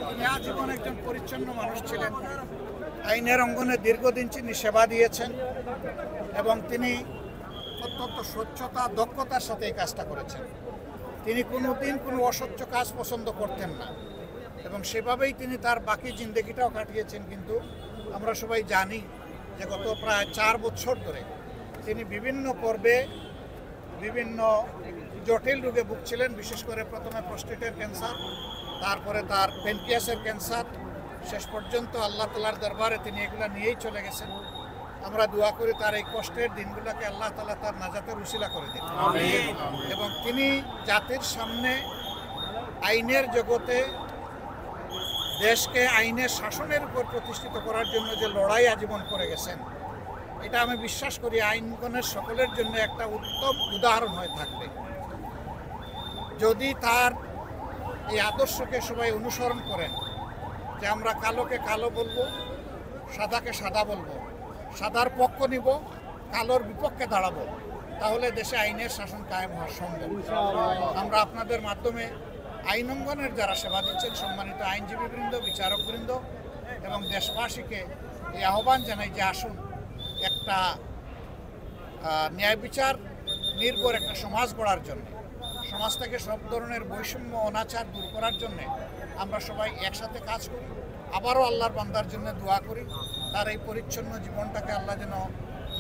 তিনি আজীবন একজন পরিচ্ছন্ন মানুষ ছিলেন। আইনের অঙ্গনে দীর্ঘদিন তিনি সেবা দিয়েছেন এবং তিনি অত্যন্ত স্বচ্ছতা দক্ষতার সাথে এই কাজটা করেছেন। তিনি কোনোদিন কোনো অস্বচ্ছ কাজ পছন্দ করতেন না এবং সেভাবেই তিনি তার বাকি জিন্দগিটাও কাটিয়েছেন। কিন্তু আমরা সবাই জানি যে গত প্রায় 4 বছর ধরে তিনি বিভিন্ন পর্বে বিভিন্ন জটিল রোগে ভুগছিলেন। বিশেষ করে প্রথমে প্রস্টেটের ক্যান্সার, তারপরে তার প্যানক্রিয়াসের ক্যান্সার, শেষ পর্যন্ত আল্লাহ তাআলার দরবারে তিনি এগুলা নিয়েই চলে গেছেন। আমরা দোয়া করি তার এই কষ্টের দিনগুলোকে আল্লাহ তাআলা তার নাজাতের উসিলা করে দিন এবং তিনি জাতির সামনে আইনের জগতে দেশকে আইনের শাসনের উপর প্রতিষ্ঠিত করার জন্য যে লড়াই আজীবন করে গেছেন, এটা আমি বিশ্বাস করি আইনগণের সকলের জন্য একটা উত্তম উদাহরণ হয়ে থাকবে। যদি তার এই আদর্শকে সবাই অনুসরণ করেন যে আমরা কালোকে কালো বলবো, সাদাকে সাদা বলবো, সাদার পক্ষ নিব, কালোর বিপক্ষে দাঁড়াবো, তাহলে দেশে আইনের শাসন কায়েম হওয়া সম্ভব। আমরা আপনাদের মাধ্যমে আইন অঙ্গনের যারা সেবা দিচ্ছেন, সম্মানিত আইনজীবীবৃন্দ, বিচারকবৃন্দ এবং দেশবাসীকে এই আহ্বান জানাই যে আসুন একটা ন্যায় বিচার নির্ভর একটা সমাজ গড়ার জন্য, সমাজ থেকে সব ধরনের বৈষম্য অনাচার দূর করার জন্য আমরা সবাই একসাথে কাজ করি। আবারও আল্লাহর বান্দার জন্য দোয়া করি তার এই পরিচ্ছন্ন জীবনটাকে আল্লাহ যেন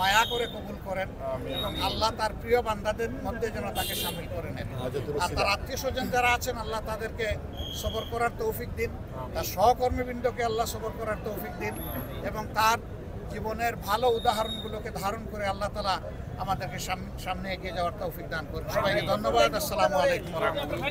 মায়া করে কবুল করেন এবং আল্লাহ তার প্রিয় বান্দাদের মধ্যে যেন তাকে শামিল করে নেন। আর তার আত্মীয় স্বজন যারা আছেন আল্লাহ তাদেরকে সবর করার তৌফিক দিন, তার সহকর্মীবৃন্দকে আল্লাহ সবর করার তৌফিক দিন এবং তার জীবনের ভালো উদাহরণগুলোকে ধারণ করে আল্লাহ তাআলা আমাদেরকে সামনে এগিয়ে যাওয়ার তৌফিক দান করুন। সবাইকে ধন্যবাদ। আসসালামু আলাইকুম ওয়া রাহমাতুল্লাহ।